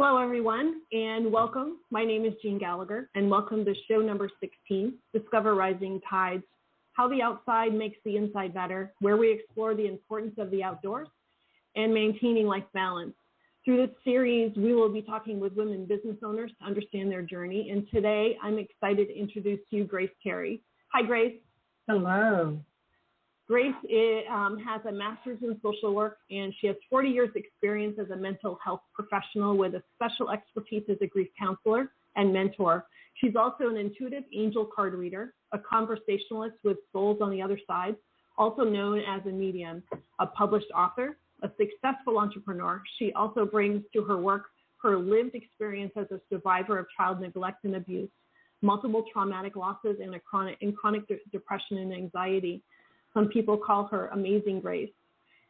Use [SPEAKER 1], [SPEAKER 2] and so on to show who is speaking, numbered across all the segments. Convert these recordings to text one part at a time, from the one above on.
[SPEAKER 1] Hello, everyone, and welcome. My name is Jean Gallagher, and welcome to show number 16, Discover Rising Tides, How the Outside Makes the Inside Better, where we explore the importance of the outdoors and maintaining life balance. Through this series, we will be talking with women business owners to understand their journey, and today I'm excited to introduce to you Grace Terry. Hi, Grace.
[SPEAKER 2] Hello.
[SPEAKER 1] Grace has a master's in social work, and she has 40 years experience as a mental health professional with a special expertise as a grief counselor and mentor. She's also an intuitive angel card reader, a conversationalist with souls on the other side, also known as a medium, a published author, a successful entrepreneur. She also brings to her work her lived experience as a survivor of child neglect and abuse, multiple traumatic losses, and chronic depression and anxiety. Some people call her Amazing Grace.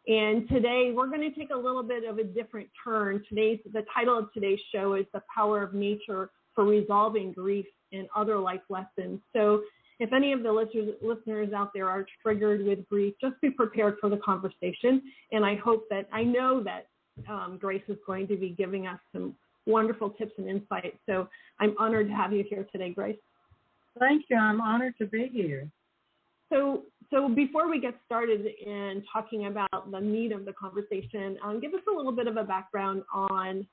[SPEAKER 1] And today we're going to take a little bit of a different turn. The title of today's show is The Power of Nature for Resolving Grief and Other Life Lessons. So if any of the listeners out there are triggered with grief, just be prepared for the conversation. And I know that Grace is going to be giving us some wonderful tips and insights. So I'm honored to have you here today, Grace.
[SPEAKER 2] Thank you. I'm honored to be here.
[SPEAKER 1] So before we get started in talking about the meat of the conversation, give us a little bit of a background on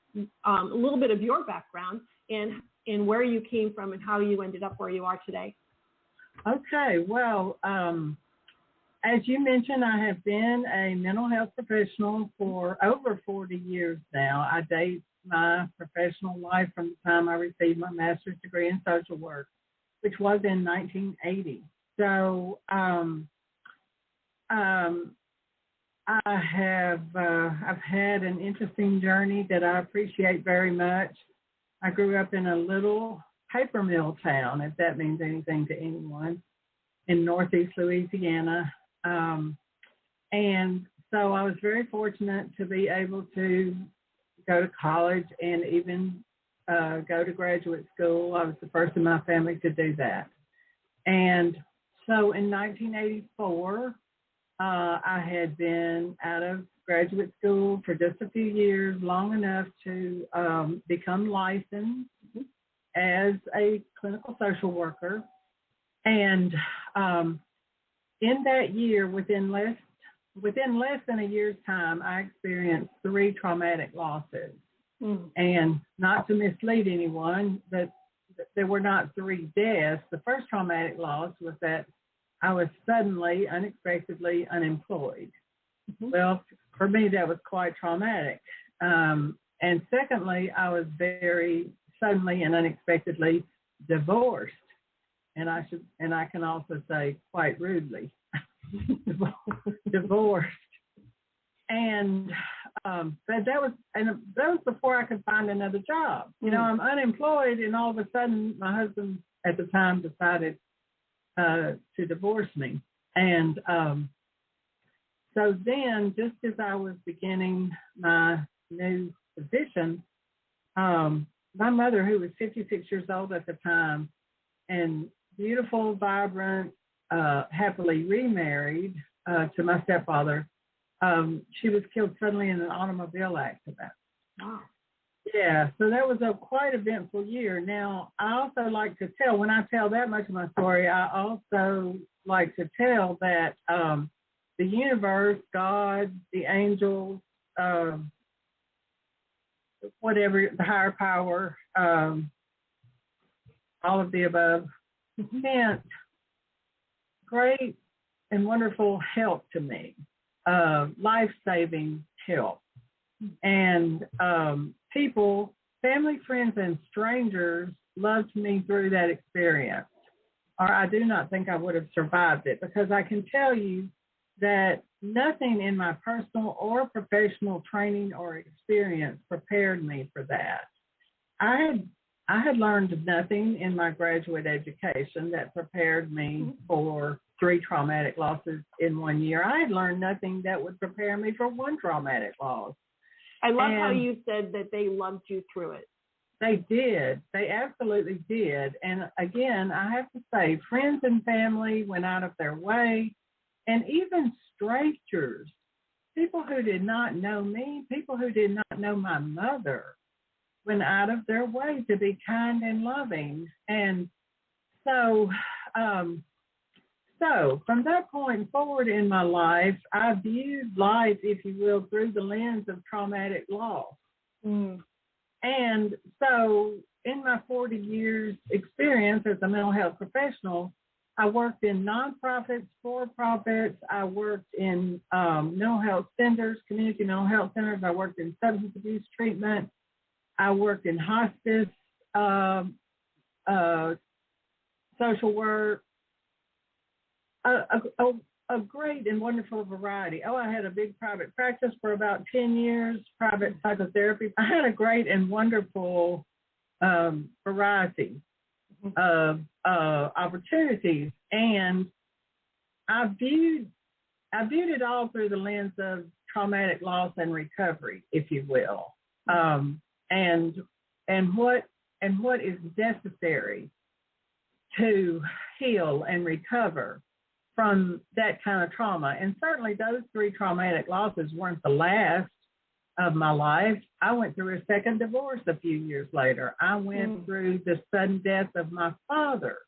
[SPEAKER 1] a little bit of your background and where you came from and how you ended up where you are today.
[SPEAKER 2] Okay. Well, as you mentioned, I have been a mental health professional for over 40 years now. I date my professional life from the time I received my master's degree in social work, which was in 1980. So I've had an interesting journey that I appreciate very much. I grew up in a little paper mill town, if that means anything to anyone, in Northeast Louisiana. And so I was very fortunate to be able to go to college and even go to graduate school. I was the first in my family to do that. And so in 1984, I had been out of graduate school for just a few years, long enough to become licensed as a clinical social worker. And in that year, within less than a year's time, I experienced 3 traumatic losses. And not to mislead anyone, but there were not 3 deaths. The first traumatic loss was that I was suddenly, unexpectedly unemployed. Well, for me, that was quite traumatic. And secondly, I was very suddenly and unexpectedly divorced. And I can also say quite rudely, divorced. And that was before I could find another job. You know, I'm unemployed, and all of a sudden, my husband at the time decided to divorce me. And so then, just as I was beginning my new position, my mother, who was 56 years old at the time, and beautiful, vibrant, happily remarried to my stepfather, she was killed suddenly in an automobile accident.
[SPEAKER 1] Wow.
[SPEAKER 2] Yeah, so that was a quite eventful year. Now, I also like to tell, when I tell that much of my story, I also like to tell that the universe, God, the angels, whatever, the higher power, all of the above, sent great and wonderful help to me. Life-saving help. And people, family, friends, and strangers loved me through that experience, or I do not think I would have survived it, because I can tell you that nothing in my personal or professional training or experience prepared me for that. I had learned nothing in my graduate education that prepared me for 3 traumatic losses in 1 year. I had learned nothing that would prepare me for 1 traumatic loss.
[SPEAKER 1] I love how you said that they loved you through it.
[SPEAKER 2] They did. They absolutely did. And again, I have to say, friends and family went out of their way, and even strangers, people who did not know me, people who did not know my mother, went out of their way to be kind and loving. And so, so from that point forward in my life, I viewed life, if you will, through the lens of traumatic loss. And so in my 40 years experience as a mental health professional, I worked in nonprofits, for-profits. I worked in mental health centers, community mental health centers. I worked in substance abuse treatment. I worked in hospice, social work, a great and wonderful variety. Oh, I had a big private practice for about 10 years, private psychotherapy. I had a great and wonderful variety of opportunities, and I viewed it all through the lens of traumatic loss and recovery, if you will, and what is necessary to heal and recover from that kind of trauma. And certainly those 3 traumatic losses weren't the last of my life. I went through a second divorce a few years later. I went through the sudden death of my father.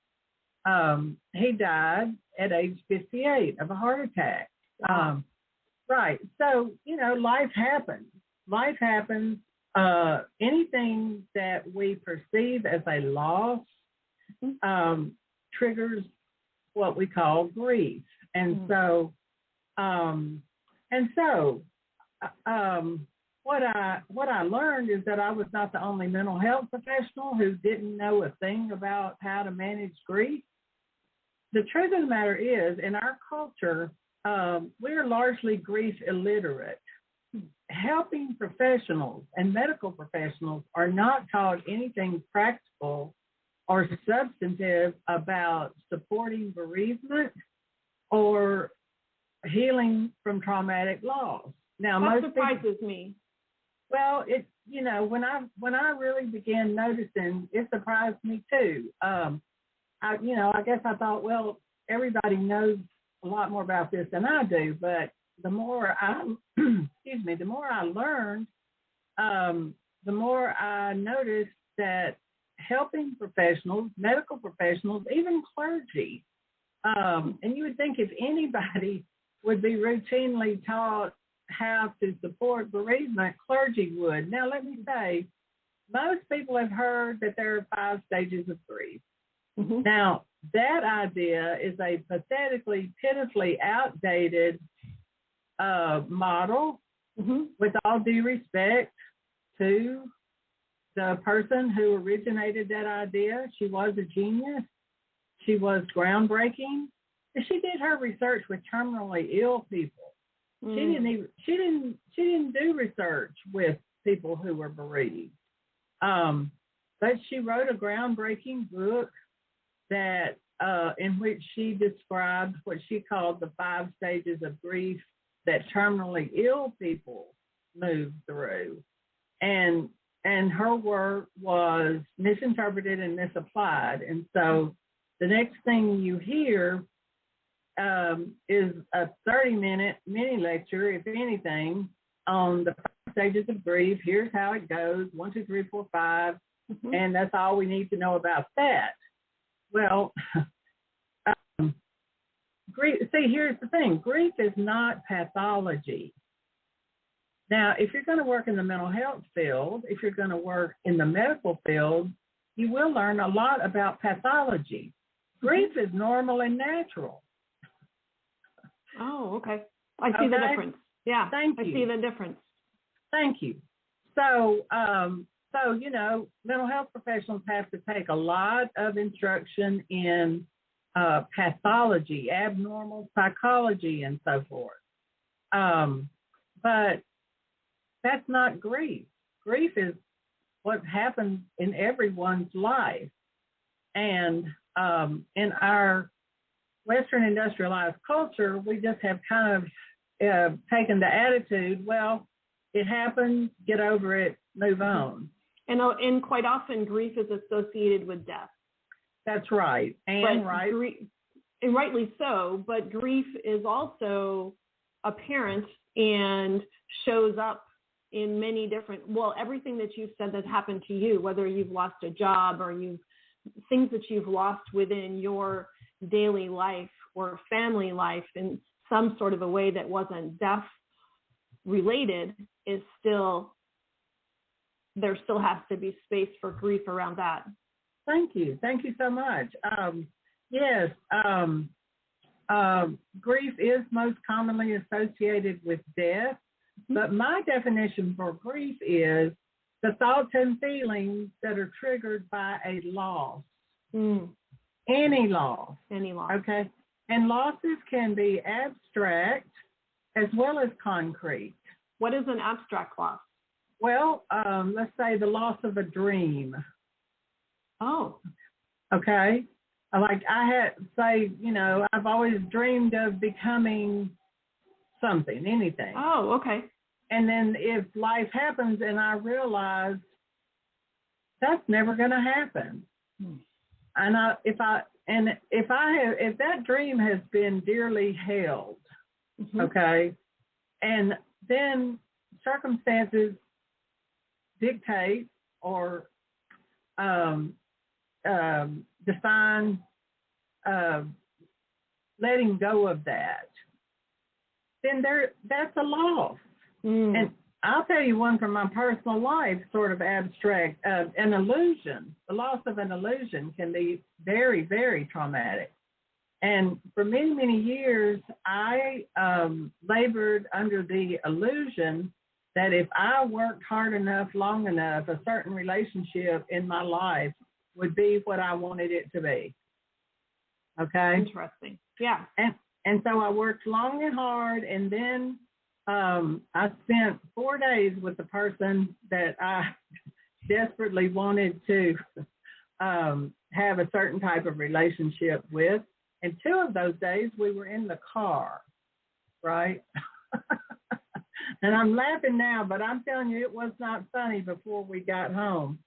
[SPEAKER 2] He died at age 58 of a heart attack. Right. So, you know, life happens. Life happens. Anything that we perceive as a loss triggers what we call grief. And so what I learned is that I was not the only mental health professional who didn't know a thing about how to manage grief. The truth of the matter is, in our culture, we're largely grief illiterate. Helping professionals and medical professionals are not taught anything practical or substantive about supporting bereavement or healing from traumatic loss. Now,
[SPEAKER 1] that surprises me.
[SPEAKER 2] Well, it, you know, when I really began noticing, it surprised me too. I guess I thought, well, everybody knows a lot more about this than I do, but the more I, the more I learned, the more I noticed that helping professionals, medical professionals, even clergy, and you would think if anybody would be routinely taught how to support bereavement, clergy would. Now, let me say, most people have heard that there are 5 stages of grief. Now, that idea is a pathetically, pitifully outdated model, with all due respect to the person who originated that idea. She was a genius. She was groundbreaking. She did her research with terminally ill people. She didn't do research with people who were bereaved. But she wrote a groundbreaking book that in which she described what she called the 5 stages of grief that terminally ill people move through. And her work was misinterpreted and misapplied. And so the next thing you hear is a 30-minute mini lecture, if anything, on the 5 stages of grief. Here's how it goes, 1, 2, 3, 4, 5, and that's all we need to know about that. Well, grief, see, here's the thing. Grief is not pathology. Now, if you're going to work in the mental health field, if you're going to work in the medical field, you will learn a lot about pathology. Grief is normal and natural.
[SPEAKER 1] Oh, okay. I see the difference. Yeah,
[SPEAKER 2] Thank you.
[SPEAKER 1] I see the difference.
[SPEAKER 2] Thank you. So, you know, mental health professionals have to take a lot of instruction in pathology, abnormal psychology, and so forth. But that's not grief. Grief is what happens in everyone's life. And in our Western industrialized culture, we just have kind of taken the attitude, well, it happened, get over it, move on.
[SPEAKER 1] And quite often, grief is associated with death.
[SPEAKER 2] That's right. And
[SPEAKER 1] rightly so, but grief is also apparent and shows up in many different, well, everything that you've said that's happened to you, whether you've lost a job or things that you've lost within your daily life or family life in some sort of a way that wasn't death related, is still, there still has to be space for grief around that.
[SPEAKER 2] Thank you so much. Yes, grief is most commonly associated with death, but my definition for grief is the thoughts and feelings that are triggered by a loss. Any loss. Okay. And losses can be abstract as well as concrete.
[SPEAKER 1] What is an abstract loss?
[SPEAKER 2] Well, let's say the loss of a dream.
[SPEAKER 1] Oh.
[SPEAKER 2] Okay. Like I've always dreamed of becoming something, anything.
[SPEAKER 1] Oh, okay.
[SPEAKER 2] And then if life happens and I realize that's never going to happen. And if that dream has been dearly held, okay, and then circumstances dictate or define letting go of that, then that's a loss. And I'll tell you one from my personal life, sort of abstract, an illusion. The loss of an illusion can be very, very traumatic. And for many, many years, I labored under the illusion that if I worked hard enough, long enough, a certain relationship in my life would be what I wanted it to be. Okay?
[SPEAKER 1] Interesting. Yeah.
[SPEAKER 2] And so I worked long and hard, and then I spent 4 days with the person that I desperately wanted to have a certain type of relationship with. And 2 of those days we were in the car, right? And I'm laughing now, but I'm telling you, it was not funny before we got home.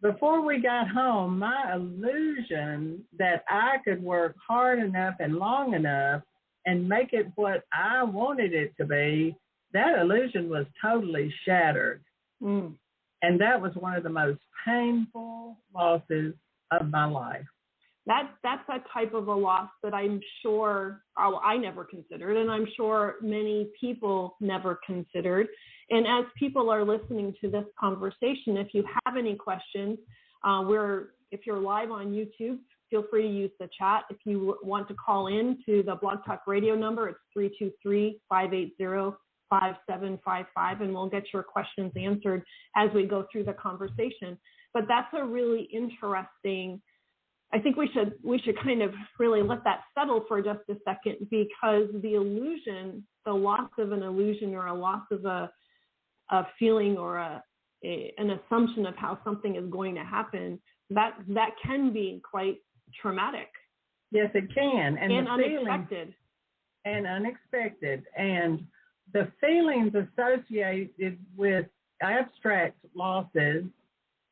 [SPEAKER 2] Before we got home, my illusion that I could work hard enough and long enough and make it what I wanted it to be, that illusion was totally shattered. And that was one of the most painful losses of my life.
[SPEAKER 1] That's a type of a loss that I'm sure I never considered, and I'm sure many people never considered. And as people are listening to this conversation, if you have any questions, if you're live on YouTube, feel free to use the chat. If you want to call in to the Blog Talk Radio number, it's 323-580-5755, and we'll get your questions answered as we go through the conversation. But that's a really interesting, I think we should kind of really let that settle for just a second, because the illusion, the loss of an illusion or a loss of a feeling or an assumption of how something is going to happen, that can be quite traumatic.
[SPEAKER 2] Yes, it can. And
[SPEAKER 1] unexpected.
[SPEAKER 2] Unexpected. And the feelings associated with abstract losses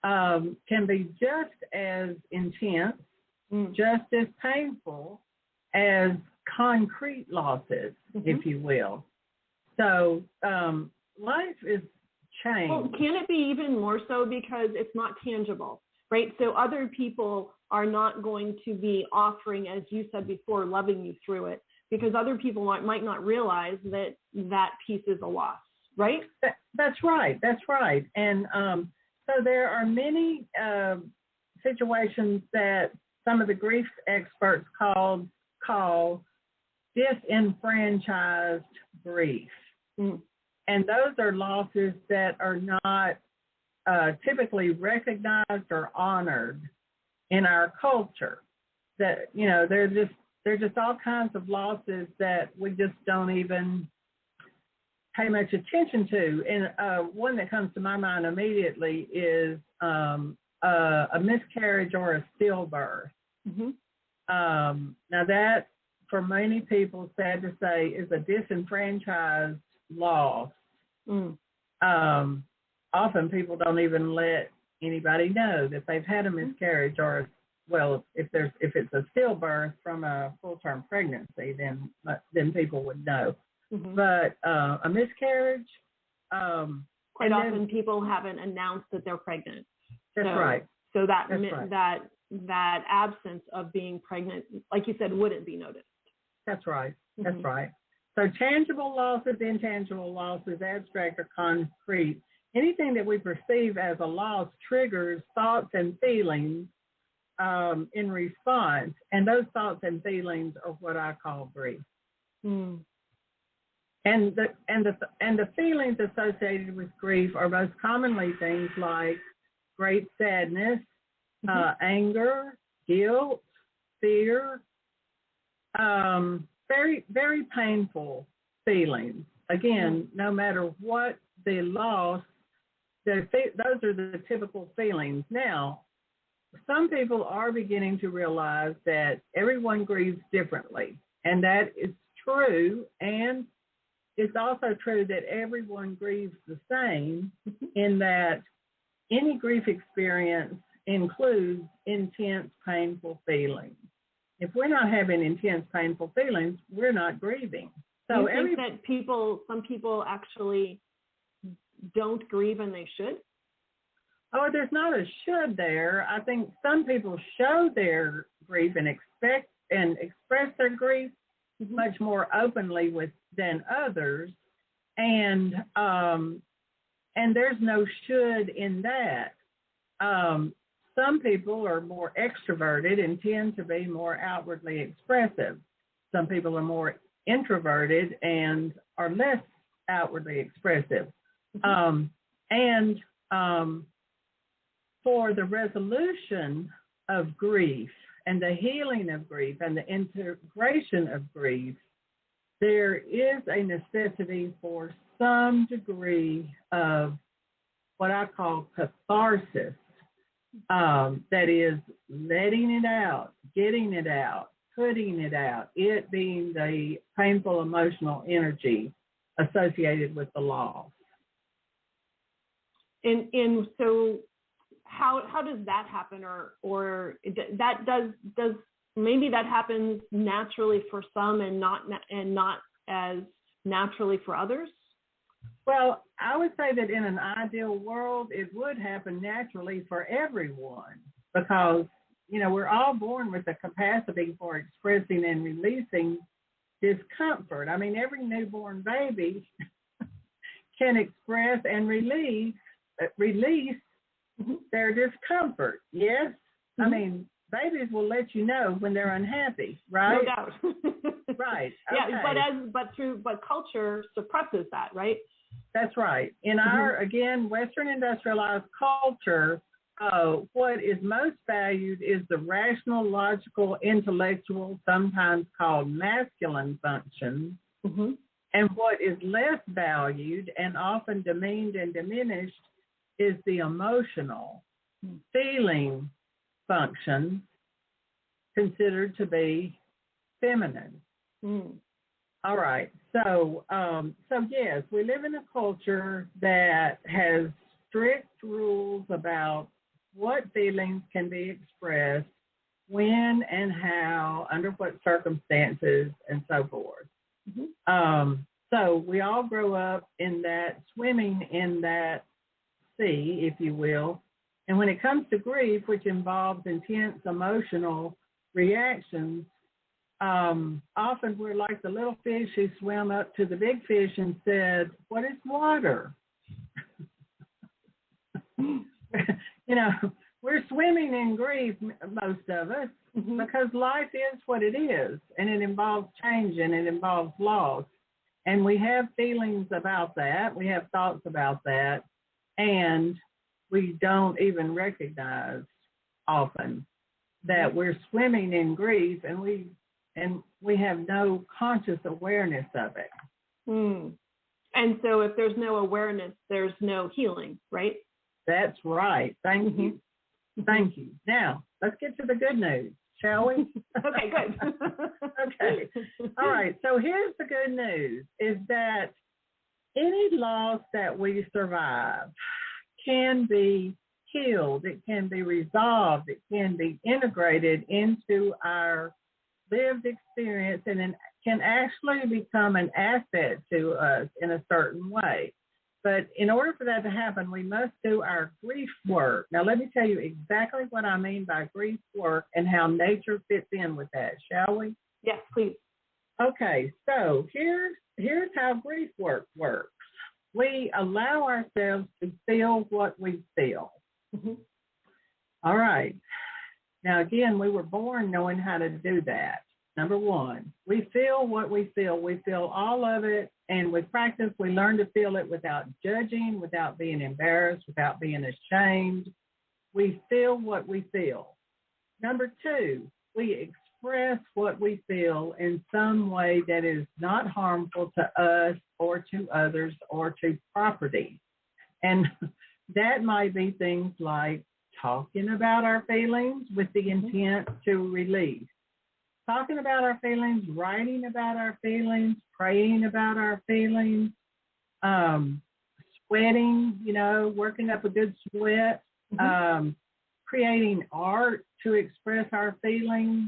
[SPEAKER 2] can be just as intense, just as painful as concrete losses, if you will. So life is changed.
[SPEAKER 1] Well, can it be even more so because it's not tangible, right? So other people are not going to be offering, as you said before, loving you through it, because other people might not realize that piece is a loss, right?
[SPEAKER 2] That's right. And so there are many situations that some of the grief experts call disenfranchised grief. And those are losses that are not typically recognized or honored in our culture. That, they're just all kinds of losses that we just don't even pay much attention to. And one that comes to my mind immediately is a miscarriage or a stillbirth. Now that, for many people, sad to say, is a disenfranchised loss. Often people don't even let anybody know that they've had a miscarriage, or, well, if it's a stillbirth from a full-term pregnancy, then people would know. but a miscarriage.
[SPEAKER 1] Quite often people haven't announced that they're pregnant.
[SPEAKER 2] That's right.
[SPEAKER 1] So that absence of being pregnant, like you said, wouldn't be noticed.
[SPEAKER 2] That's right. That's right. So tangible losses, intangible losses, abstract or concrete, anything that we perceive as a loss triggers thoughts and feelings in response, and those thoughts and feelings are what I call grief. And the feelings associated with grief are most commonly things like great sadness, anger, guilt, fear, very, very painful feelings. Again, no matter what the loss, those are the typical feelings. Now, some people are beginning to realize that everyone grieves differently, and that is true. And it's also true that everyone grieves the same, in that any grief experience includes intense, painful feelings. If we're not having intense, painful feelings, we're not grieving. So
[SPEAKER 1] you think that some people actually don't grieve and they should?
[SPEAKER 2] Oh, there's not a should there. I think some people show their grief and express their grief much more openly than others, and there's no should in that. Some people are more extroverted and tend to be more outwardly expressive. Some people are more introverted and are less outwardly expressive. For the resolution of grief and the healing of grief and the integration of grief, there is a necessity for some degree of what I call catharsis. That is letting it out, getting it out, putting it out, it being the painful emotional energy associated with the loss.
[SPEAKER 1] And so how does that happen, or that does maybe that happens naturally for some and not as naturally for others?
[SPEAKER 2] Well, I would say that in an ideal world, it would happen naturally for everyone, because, we're all born with the capacity for expressing and releasing discomfort. I mean, every newborn baby can express and release their discomfort. Yes? I mean, babies will let you know when they're unhappy, right?
[SPEAKER 1] No doubt.
[SPEAKER 2] Right. Okay.
[SPEAKER 1] Yeah, but culture suppresses that, right?
[SPEAKER 2] That's right. In our, again, Western industrialized culture, what is most valued is the rational, logical, intellectual, sometimes called masculine functions. And what is less valued and often demeaned and diminished is the emotional, feeling functions considered to be feminine. All right. So yes, we live in a culture that has strict rules about what feelings can be expressed, when and how, under what circumstances, and so forth. So we all grow up in that, swimming in that sea, if you will. And when it comes to grief, which involves intense emotional reactions, often we're like the little fish who swam up to the big fish and said, "What is water?" We're swimming in grief, most of us, because life is what it is, and it involves change and it involves loss. And we have feelings about that. We have thoughts about that. And we don't even recognize often that we're swimming in grief, and we have no conscious awareness of it.
[SPEAKER 1] And so if there's no awareness, there's no healing, right?
[SPEAKER 2] That's right. Thank you. Thank you. Now, let's get to the good news, shall we?
[SPEAKER 1] Okay, good.
[SPEAKER 2] Okay. All right. So here's the good news, is that any loss that we survive can be healed. It can be resolved. It can be integrated into our lived experience, and it can actually become an asset to us in a certain way. But in order for that to happen, we must do our grief work. Now, let me tell you exactly what I mean by grief work and how nature fits in with that, shall we?
[SPEAKER 1] Yes, please.
[SPEAKER 2] Okay, so here's how grief work works. We allow ourselves to feel what we feel.
[SPEAKER 1] Mm-hmm.
[SPEAKER 2] All right. Now, again, we were born knowing how to do that. Number one, we feel what we feel. We feel all of it. And with practice, we learn to feel it without judging, without being embarrassed, without being ashamed. We feel what we feel. Number two, we express what we feel in some way that is not harmful to us or to others or to property. And that might be things like talking about our feelings with the intent to release. Talking about our feelings, writing about our feelings, praying about our feelings, sweating, working up a good sweat, creating art to express our feelings,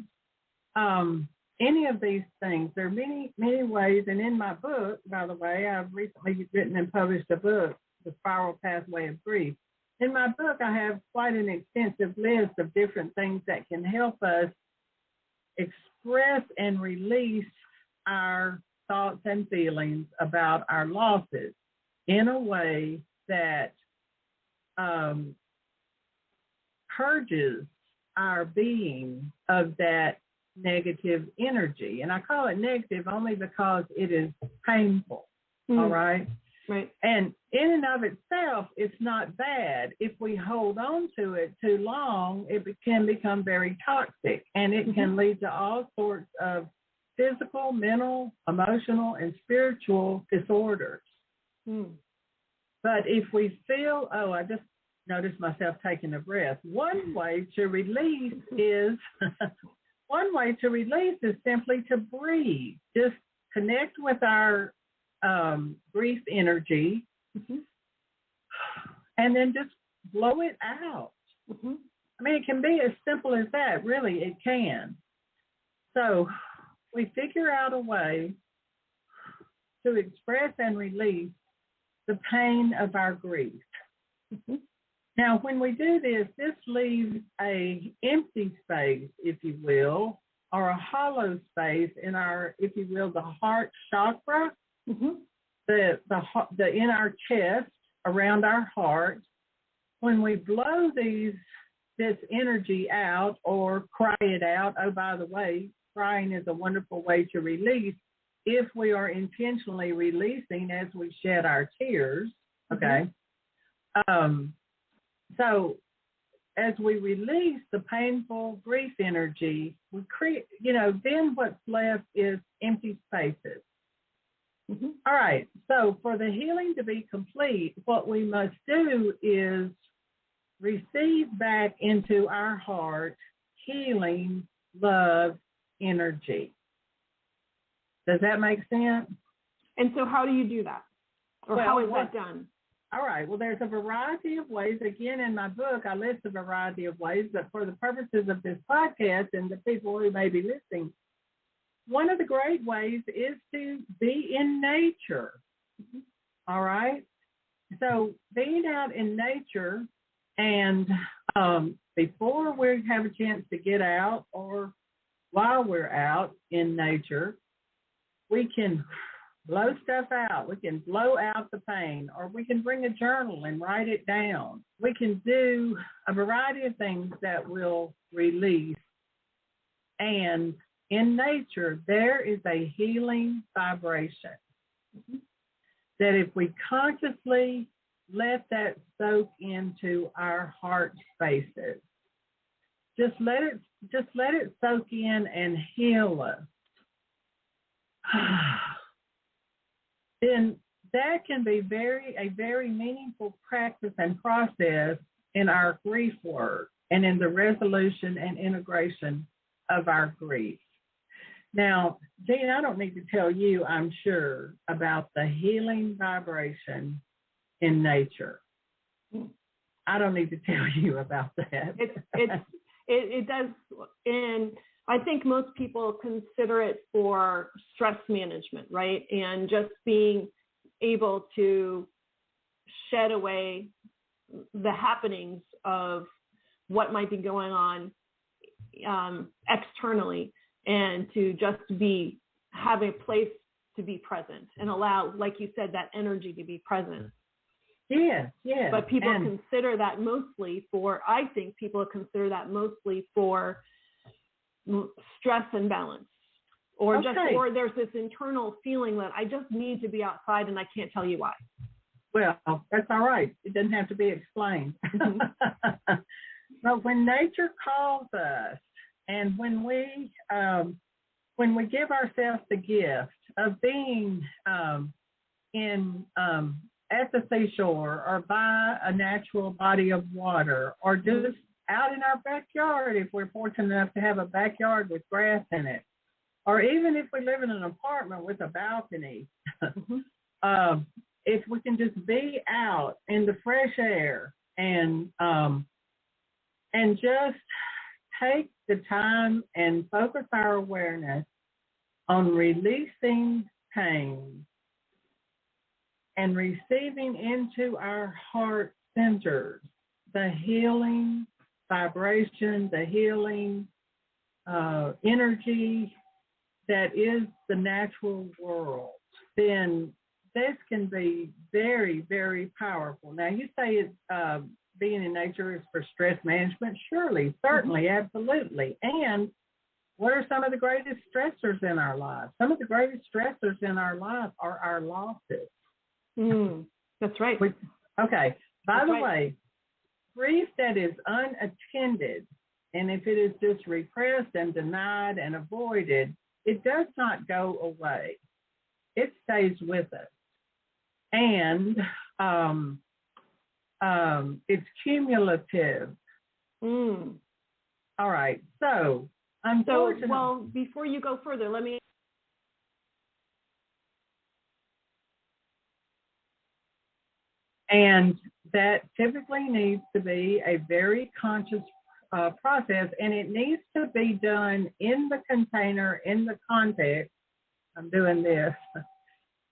[SPEAKER 2] any of these things. There are many, many ways. And in my book, by the way, I've recently written and published a book, The Spiral Pathway of Grief. In my book, I have quite an extensive list of different things that can help us express and release our thoughts and feelings about our losses in a way that purges our being of that negative energy. And I call it negative only because it is painful, all right?
[SPEAKER 1] Right.
[SPEAKER 2] And in and of itself, it's not bad. If we hold on to it too long, it can become very toxic, and it can lead to all sorts of physical, mental, emotional, and spiritual disorders. But if we feel, I just noticed myself taking a breath. One way to release is simply to breathe. Just connect with our grief energy, and then just blow it out. I mean, it can be as simple as that. Really, it can. So we figure out a way to express and release the pain of our grief. Now, when we do this leaves a empty space, if you will, or a hollow space in our, if you will, the heart chakra, the in our chest, around our heart. When we blow this energy out or cry it out, oh, by the way, crying is a wonderful way to release if we are intentionally releasing as we shed our tears, okay? So as we release the painful grief energy, we create, then what's left is empty spaces. All right, so for the healing to be complete, what we must do is receive back into our heart healing, love, energy. Does that make sense?
[SPEAKER 1] And so how do you do that? Or how is that done?
[SPEAKER 2] All right, well, there's a variety of ways. Again, in my book, I list a variety of ways, but for the purposes of this podcast and the people who may be listening, one of the great ways is to be in nature, all right? So being out in nature, and before we have a chance to get out or while we're out in nature, we can blow stuff out. We can blow out the pain, or we can bring a journal and write it down. We can do a variety of things that will release. And in nature, there is a healing vibration that if we consciously let that soak into our heart spaces, just let it soak in and heal us. Then that can be a very meaningful practice and process in our grief work and in the resolution and integration of our grief. Now, Jean, I don't need to tell you, I'm sure, about the healing vibration in nature. I don't need to tell you about that.
[SPEAKER 1] It does. And I think most people consider it for stress management, right? And just being able to shed away the happenings of what might be going on externally, and to just have a place to be present and allow, like you said, that energy to be present.
[SPEAKER 2] Yes, yes.
[SPEAKER 1] But people consider that mostly for, I think people consider that mostly for stress and balance, or or there's this internal feeling that I just need to be outside and I can't tell you why.
[SPEAKER 2] Well, that's all right. It doesn't have to be explained.
[SPEAKER 1] Mm-hmm.
[SPEAKER 2] But when nature calls us, and when we give ourselves the gift of being at the seashore, or by a natural body of water, or just out in our backyard, if we're fortunate enough to have a backyard with grass in it, or even if we live in an apartment with a balcony, if we can just be out in the fresh air and just take the time and focus our awareness on releasing pain and receiving into our heart centers the healing vibration, the healing energy that is the natural world, then this can be very, very powerful. Now, you say being in nature is for stress management. Surely, certainly, absolutely. And what are some of the greatest stressors in our lives? Some of the greatest stressors in our lives are our losses.
[SPEAKER 1] That's right.
[SPEAKER 2] Okay. By the way, grief that is unattended, and if it is just repressed and denied and avoided, it does not go away. It stays with us. And it's cumulative. All right. So, unfortunately.
[SPEAKER 1] Well, before you go further, let me.
[SPEAKER 2] And that typically needs to be a very conscious process, and it needs to be done in the container, in the context. I'm doing this.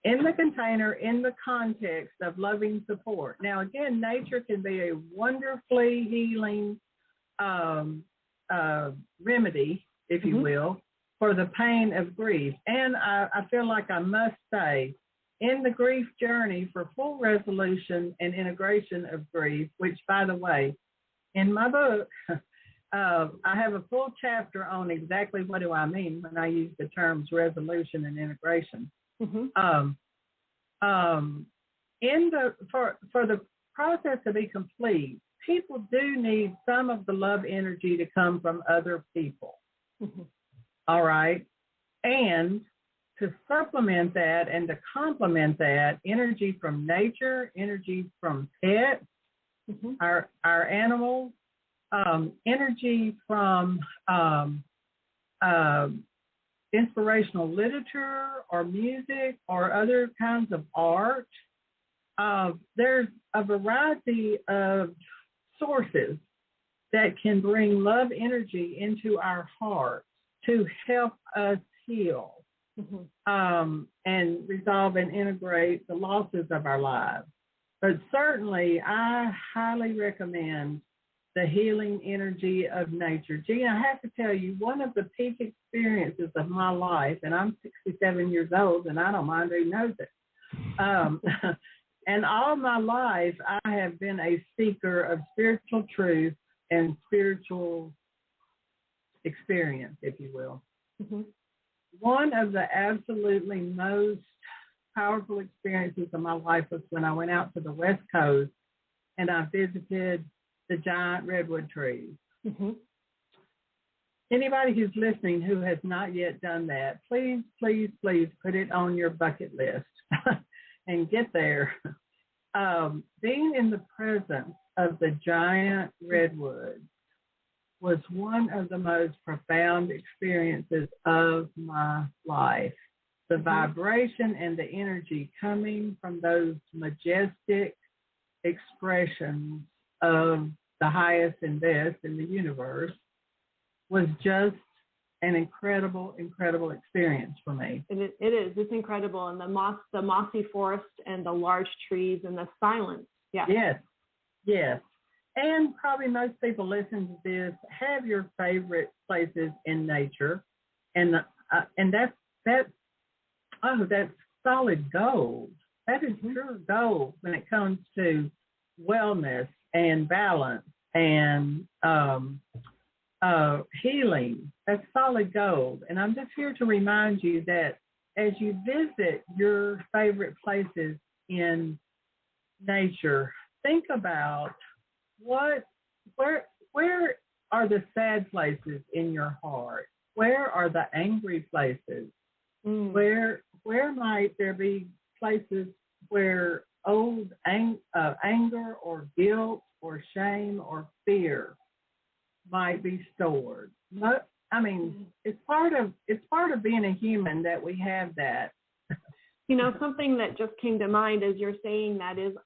[SPEAKER 2] In the container, in the context of loving support. Now, again, nature can be a wonderfully healing remedy, if you will, for the pain of grief. And I feel like I must say, in the grief journey for full resolution and integration of grief, which, by the way, in my book, I have a full chapter on exactly what do I mean when I use the terms resolution and integration. For the process to be complete, people do need some of the love energy to come from other people. All right. And to supplement that and to complement that, energy from nature, energy from pets, our animals, energy from inspirational literature or music or other kinds of art. There's a variety of sources that can bring love energy into our hearts to help us heal and resolve and integrate the losses of our lives. But certainly, I highly recommend the healing energy of nature. Gina, I have to tell you, one of the peak experiences of my life, and I'm 67 years old, and I don't mind who knows it. And all my life, I have been a seeker of spiritual truth and spiritual experience, if you will. One of the absolutely most powerful experiences of my life was when I went out to the West Coast and I visited the giant redwood trees. Anybody who's listening who has not yet done that, please, please, please put it on your bucket list and get there. Being in the presence of the giant redwoods was one of the most profound experiences of my life. The vibration and the energy coming from those majestic expressions of the highest and best in the universe was just an incredible experience for me.
[SPEAKER 1] It is. It's incredible. And the mossy forest and the large trees and the silence. Yeah.
[SPEAKER 2] Yes. And probably most people listen to this have your favorite places in nature, and that's solid gold. That is pure gold when it comes to wellness and balance and healing. That's solid gold. And I'm just here to remind you that as you visit your favorite places in nature, think about where are the sad places in your heart? Where are the angry places? Where might there be places where old anger or guilt or shame or fear might be stored? I mean, it's part of being a human that we have that.
[SPEAKER 1] Something that just came to mind as you're saying that is,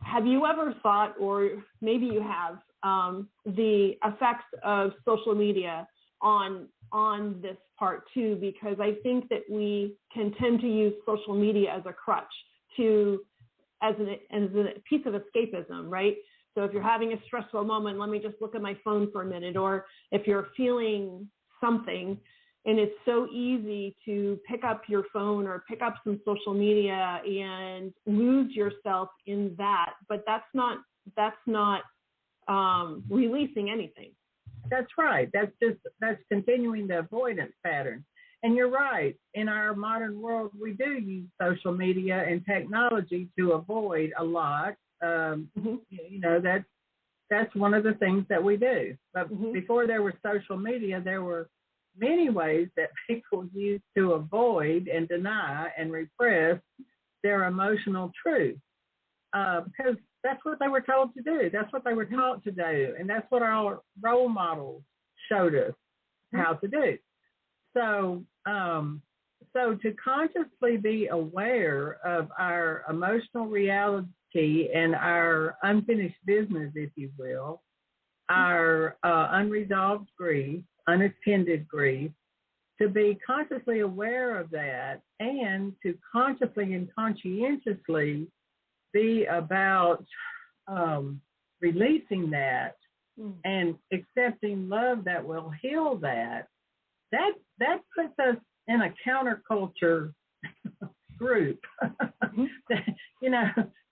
[SPEAKER 1] have you ever thought, or maybe you have, the effects of social media on this part too? Because I think that we can tend to use social media as a crutch as a piece of escapism, right? So if you're having a stressful moment, let me just look at my phone for a minute. Or if you're feeling something, and it's so easy to pick up your phone or pick up some social media and lose yourself in that. But that's not releasing anything.
[SPEAKER 2] That's right. That's continuing the avoidance pattern. And you're right. In our modern world, we do use social media and technology to avoid a lot. That's one of the things that we do. But before there was social media, there were many ways that people used to avoid and deny and repress their emotional truth, because that's what they were told to do. That's what they were taught to do. And that's what our role models showed us how to do. So to consciously be aware of our emotional reality and our unfinished business, if you will, our unresolved grief, unattended grief, to be consciously aware of that and to consciously and conscientiously be about releasing that and accepting love that will heal that puts us in a counterculture group.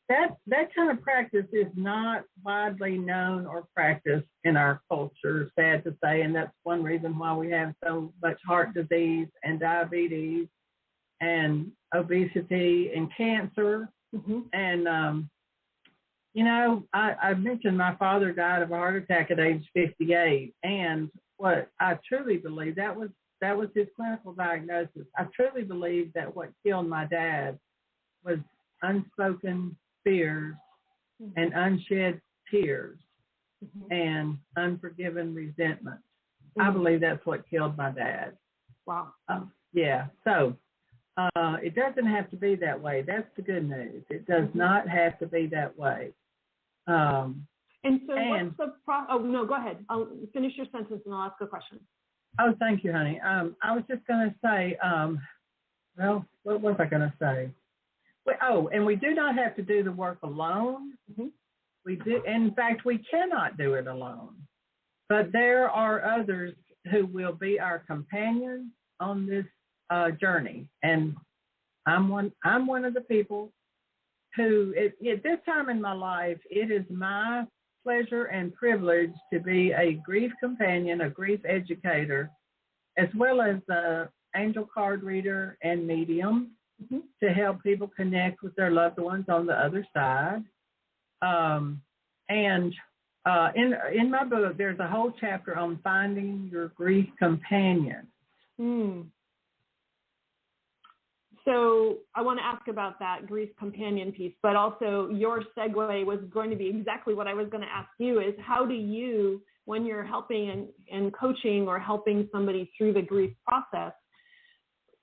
[SPEAKER 2] That kind of practice is not widely known or practiced in our culture, sad to say, and that's one reason why we have so much heart disease and diabetes and obesity and cancer. And, I mentioned my father died of a heart attack at age 58, and what I truly believe, that was his clinical diagnosis. I truly believe that what killed my dad was unspoken fears and unshed tears and unforgiven resentment. I believe that's what killed my dad.
[SPEAKER 1] Wow.
[SPEAKER 2] So it doesn't have to be that way. That's the good news. It does not have to be that way.
[SPEAKER 1] And so what's the oh, no, go ahead. I'll finish your sentence and I'll ask a question.
[SPEAKER 2] Oh, thank you, honey. I was just going to say, what was I going to say? And we do not have to do the work alone. We do. In fact, we cannot do it alone. But there are others who will be our companions on this journey. And I'm one of the people who, at this time in my life, it is my pleasure and privilege to be a grief companion, a grief educator, as well as an angel card reader and medium to help people connect with their loved ones on the other side. In my book, there's a whole chapter on finding your grief companion.
[SPEAKER 1] So I want to ask about that grief companion piece, but also your segue was going to be exactly what I was going to ask you is how do you, when you're helping and coaching or helping somebody through the grief process,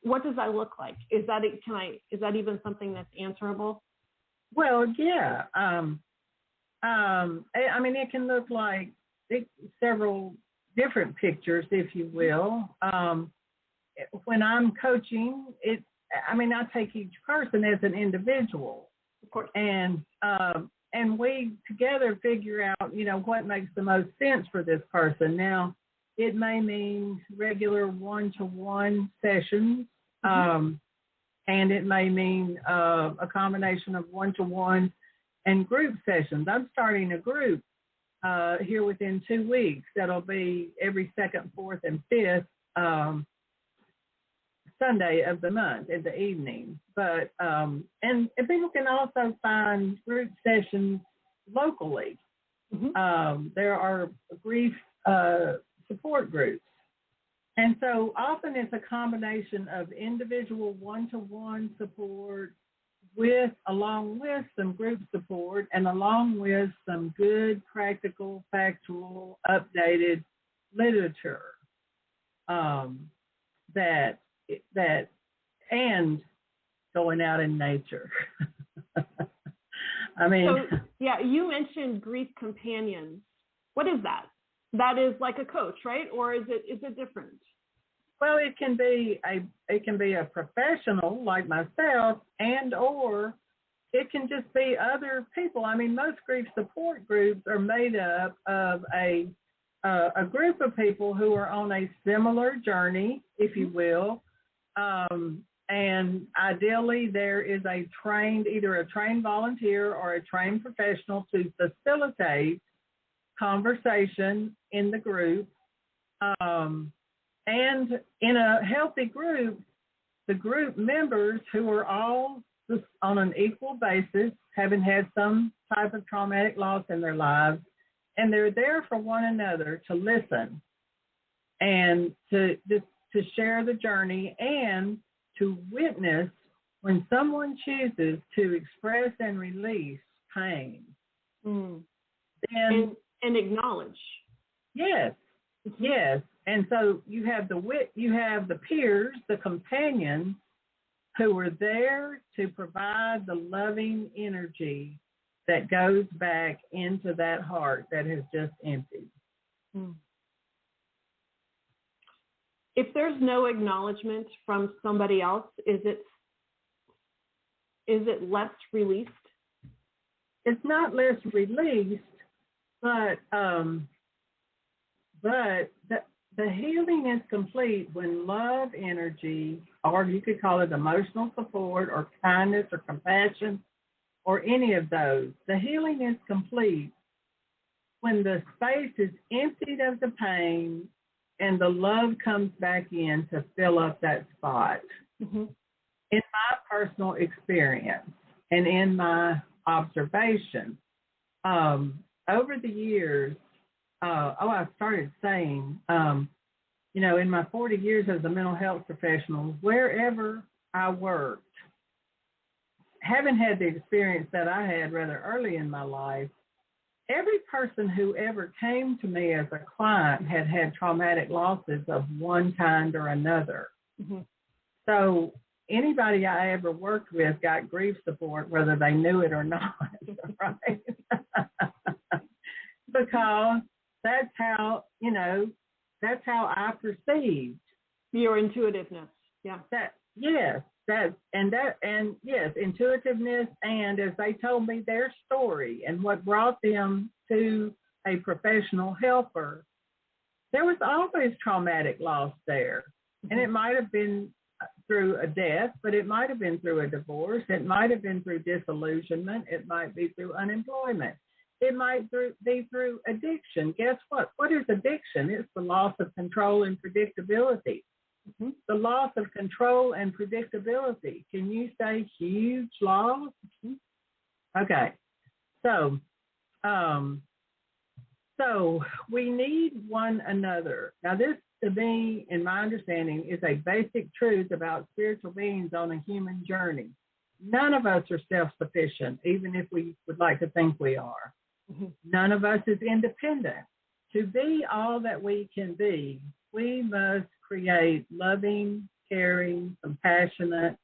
[SPEAKER 1] what does that look like? Is that even something that's answerable?
[SPEAKER 2] Well, yeah. I mean, it can look like several different pictures, if you will. When I'm coaching, I take each person as an individual,
[SPEAKER 1] of course,
[SPEAKER 2] and we together figure out, what makes the most sense for this person. Now, it may mean regular one-to-one sessions, and it may mean a combination of one-to-one and group sessions. I'm starting a group here within 2 weeks. That'll be every second, fourth, and fifth Sunday of the month in the evening. But and people can also find group sessions locally. There are grief support groups. And so often it's a combination of individual one-to-one support along with some group support and along with some good, practical, factual, updated literature that and going out in nature.
[SPEAKER 1] So, you mentioned grief companions. What is that? That is like a coach, right? Or is it different?
[SPEAKER 2] Well, it can be a professional like myself, or it can just be other people. Most grief support groups are made up of a group of people who are on a similar journey, if you will, and ideally there is either a trained volunteer or a trained professional to facilitate conversation in the group. And in a healthy group, the group members who are all just on an equal basis, having had some type of traumatic loss in their lives, and they're there for one another to listen and to share the journey and to witness when someone chooses to express and release pain.
[SPEAKER 1] And acknowledge.
[SPEAKER 2] Yes. Yes. And so you have the peers, the companions who are there to provide the loving energy that goes back into that heart that has just emptied.
[SPEAKER 1] If there's no acknowledgement from somebody else, is it less released?
[SPEAKER 2] It's not less released, but the healing is complete when love energy, or you could call it emotional support or kindness or compassion or any of those. The healing is complete when the space is emptied of the pain and the love comes back in to fill up that spot. In my personal experience and in my observation, over the years, I started saying, in my 40 years as a mental health professional, wherever I worked, having had the experience that I had rather early in my life, every person who ever came to me as a client had traumatic losses of one kind or another. So anybody I ever worked with got grief support, whether they knew it or not, right? Because that's how I perceived
[SPEAKER 1] your intuitiveness. Yeah.
[SPEAKER 2] Intuitiveness, and as they told me their story and what brought them to a professional helper, there was always traumatic loss there. And it might have been through a death, but it might have been through a divorce. It might have been through disillusionment. It might be through unemployment. It might be through addiction. Guess what? What is addiction? It's the loss of control and predictability. The loss of control and predictability. Can you say huge loss? Okay. So we need one another. Now, this, to me, in my understanding, is a basic truth about spiritual beings on a human journey. None of us are self-sufficient, even if we would like to think we are. None of us is independent. To be all that we can be, we must create loving, caring, compassionate,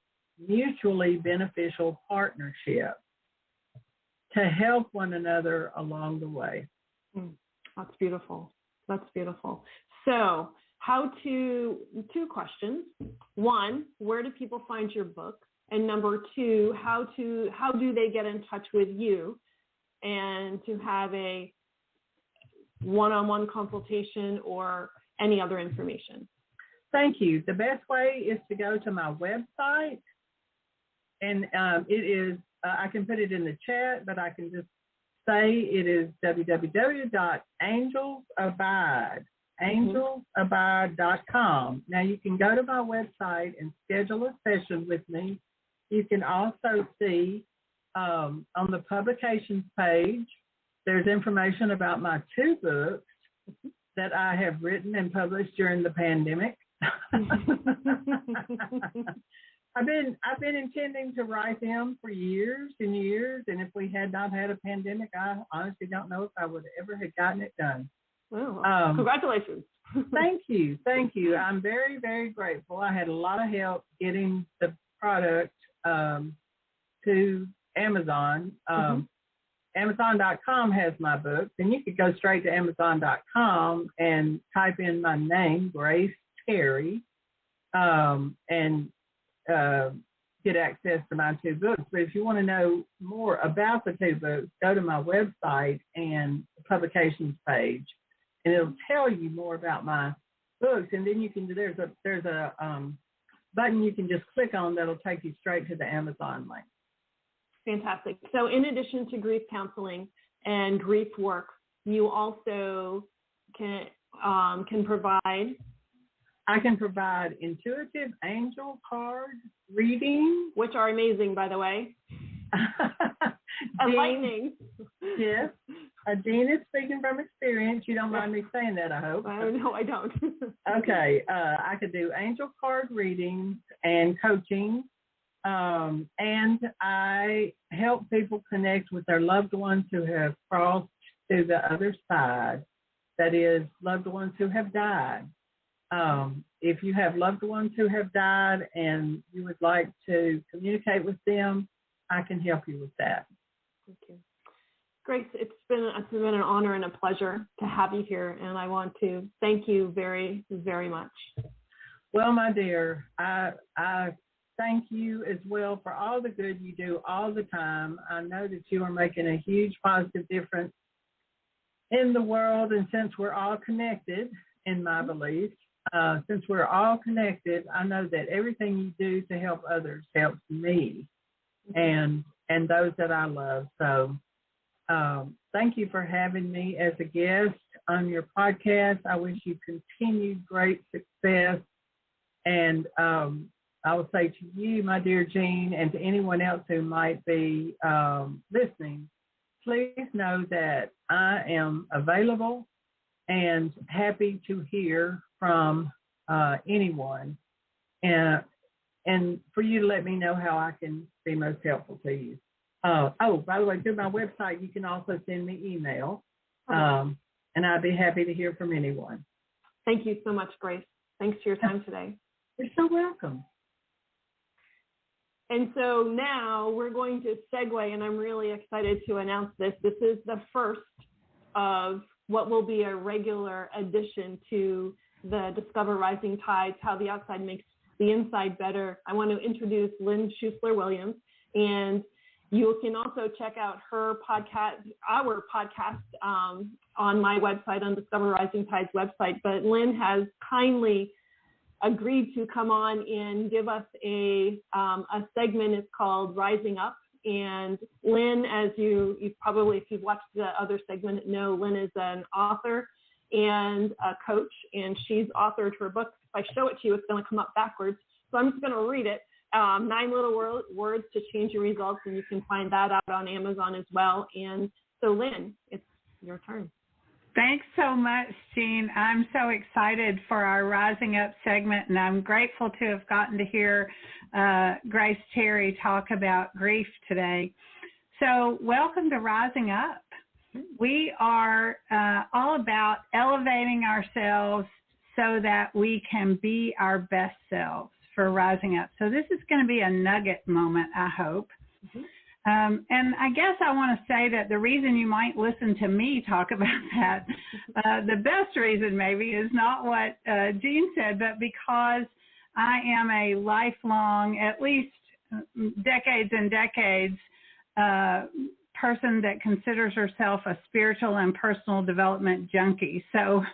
[SPEAKER 2] mutually beneficial partnerships to help one another along the way.
[SPEAKER 1] That's beautiful. That's beautiful. So two questions. One, where do people find your book? And number two, how do they get in touch with you and to have a one-on-one consultation or any other information?
[SPEAKER 2] Thank you. The best way is to go to my website, and it is, I can put it in the chat, but I can just say it is www.angelsabide.com. Now you can go to my website and schedule a session with me. You can also see on the publications page, there's information about my 2 books that I have written and published during the pandemic. I've been intending to write them for years and years, and if we had not had a pandemic, I honestly don't know if I would ever have gotten it done.
[SPEAKER 1] Oh, congratulations.
[SPEAKER 2] Thank you. I'm very, very grateful. I had a lot of help getting the product to Amazon. Amazon.com has my books, and you could go straight to Amazon.com and type in my name, Grace Terry, and get access to my 2 books. But if you want to know more about the 2 books, go to my website and the publications page, and it'll tell you more about my books. And then you can, there's a button you can just click on that'll take you straight to the Amazon link.
[SPEAKER 1] Fantastic. So in addition to grief counseling and grief work, you also can provide.
[SPEAKER 2] I can provide intuitive angel card reading,
[SPEAKER 1] which are amazing, by the way. Enlightening.
[SPEAKER 2] Yes. Dean is speaking from experience. You don't mind me saying that, I hope.
[SPEAKER 1] No, I don't.
[SPEAKER 2] Okay. I could do angel card readings and coaching. And I help people connect with their loved ones who have crossed to the other side. That is, loved ones who have died. If you have loved ones who have died and you would like to communicate with them, I can help you with that.
[SPEAKER 1] Thank you. Grace, it's been an honor and a pleasure to have you here, and I want to thank you very, very much.
[SPEAKER 2] Well, my dear, I thank you as well for all the good you do all the time. I know that you are making a huge positive difference in the world, and since we're all connected, in my belief, since we're all connected, I know that everything you do to help others helps me and those that I love. So thank you for having me as a guest on your podcast. I wish you continued great success. And I will say to you, my dear Jean, and to anyone else who might be listening, please know that I am available and happy to hear from anyone, and for you to let me know how I can be most helpful to you. By the way, through my website, you can also send me email, and I'd be happy to hear from anyone.
[SPEAKER 1] Thank you so much, Grace. Thanks for your time today.
[SPEAKER 2] You're so welcome.
[SPEAKER 1] And so now we're going to segue, and I'm really excited to announce this. This is the first of what will be a regular addition to the Discover Rising Tides, How the Outside Makes the Inside Better. I want to introduce Lynn Schuessler-Williams, and you can also check out her podcast, our podcast, on my website, on Discover Rising Tides website. But Lynn has kindly agreed to come on and give us a segment. It's called Rising Up. And Lynn, as you probably, if you've watched the other segment, know Lynn is an author and a coach, and she's authored her book. If I show it to you, it's going to come up backwards. So I'm just going to read it. 9 Little Words to Change Your Results, and you can find that out on Amazon as well. And so, Lynn, it's your turn.
[SPEAKER 3] Thanks so much, Jean. I'm so excited for our Rising Up segment, and I'm grateful to have gotten to hear Grace Terry talk about grief today. So welcome to Rising Up. We are all about elevating ourselves so that we can be our best selves for Rising Up. So this is going to be a nugget moment, I hope. And I guess I want to say that the reason you might listen to me talk about that, the best reason maybe is not what Jean said, but because I am a lifelong, at least decades and decades, person that considers herself a spiritual and personal development junkie. So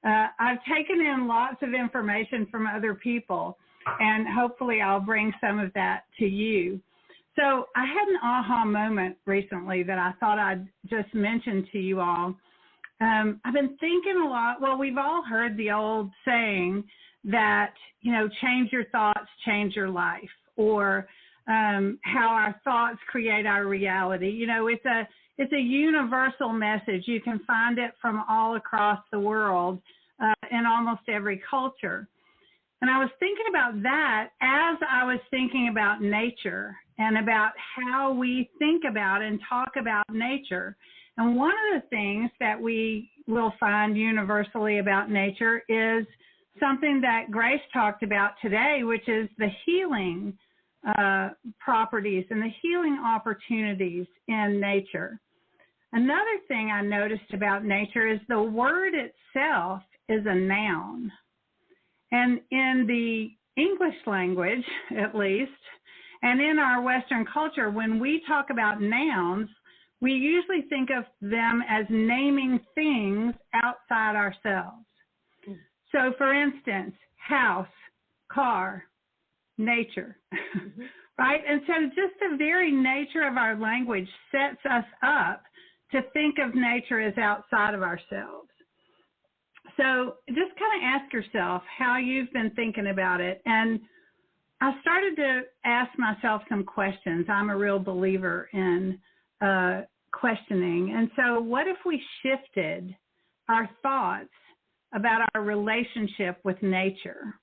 [SPEAKER 3] I've taken in lots of information from other people, and hopefully I'll bring some of that to you. So I had an aha moment recently that I thought I'd just mention to you all. I've been thinking a lot. Well, we've all heard the old saying that, change your thoughts, change your life, or how our thoughts create our reality. It's a universal message. You can find it from all across the world in almost every culture. And I was thinking about that as I was thinking about nature and about how we think about and talk about nature. And one of the things that we will find universally about nature is something that Grace talked about today, which is the healing properties and the healing opportunities in nature. Another thing I noticed about nature is the word itself is a noun. And in the English language, at least, and in our Western culture, when we talk about nouns, we usually think of them as naming things outside ourselves. So, for instance, house, car, nature, right? And so just the very nature of our language sets us up to think of nature as outside of ourselves. So just kind of ask yourself how you've been thinking about it. And I started to ask myself some questions. I'm a real believer in questioning. And so what if we shifted our thoughts about our relationship with nature?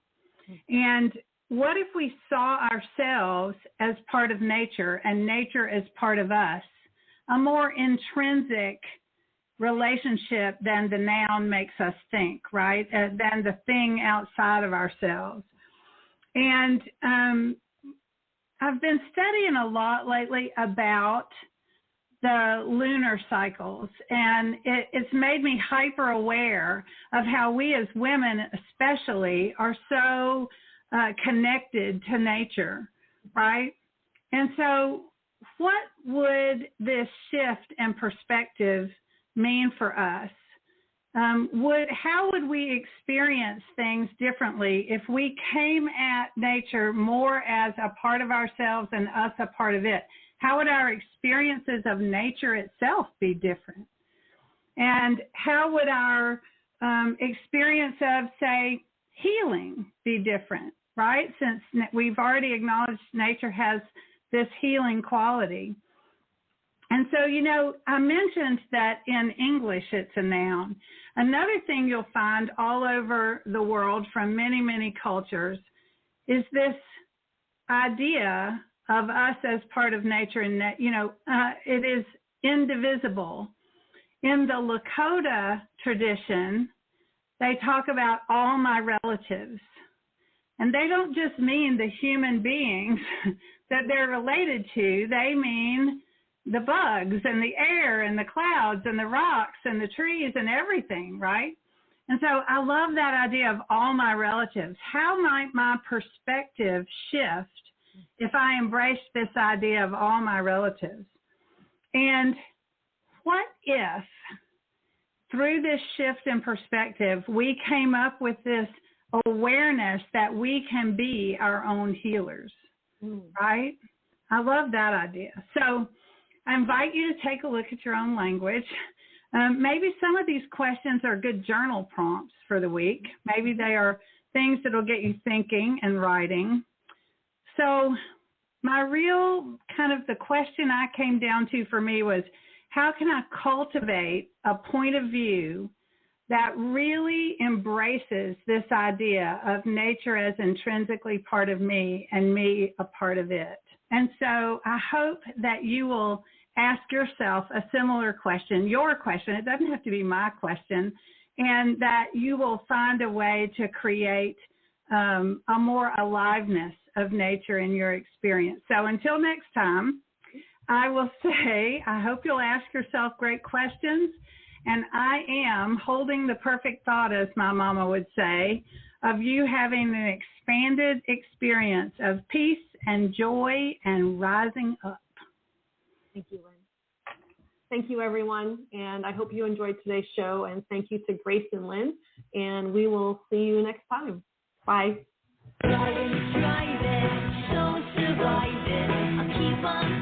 [SPEAKER 3] And what if we saw ourselves as part of nature and nature as part of us, a more intrinsic relationship than the noun makes us think, right? Than the thing outside of ourselves. And I've been studying a lot lately about the lunar cycles, and it's made me hyper aware of how we as women especially are so connected to nature, right? And so what would this shift in perspective mean for us? How would we experience things differently if we came at nature more as a part of ourselves and us a part of it? How would our experiences of nature itself be different? And how would our experience of, say, healing be different, right? Since we've already acknowledged nature has this healing quality. And so, I mentioned that in English it's a noun. Another thing you'll find all over the world from many, many cultures is this idea of us as part of nature, and it is indivisible. In the Lakota tradition, they talk about all my relatives. And they don't just mean the human beings that they're related to. They mean the bugs and the air and the clouds and the rocks and the trees and everything, right? And so I love that idea of all my relatives. How might my perspective shift if I embraced this idea of all my relatives? And what if, through this shift in perspective, we came up with this awareness that we can be our own healers, right? I love that idea. So I invite you to take a look at your own language. Maybe some of these questions are good journal prompts for the week. Maybe they are things that will get you thinking and writing. So my real the question I came down to for me was, how can I cultivate a point of view that really embraces this idea of nature as intrinsically part of me and me a part of it? And so I hope that you will ask yourself a similar question, your question. It doesn't have to be my question, and that you will find a way to create a more aliveness of nature in your experience. So until next time, I will say, I hope you'll ask yourself great questions. And I am holding the perfect thought, as my mama would say, of you having an expanded experience of peace and joy and rising up.
[SPEAKER 1] Thank you, Lynn. Thank you, everyone. And I hope you enjoyed today's show. And thank you to Grace and Lynn. And we will see you next time. Bye.
[SPEAKER 4] Driving, so surviving, I'll keep on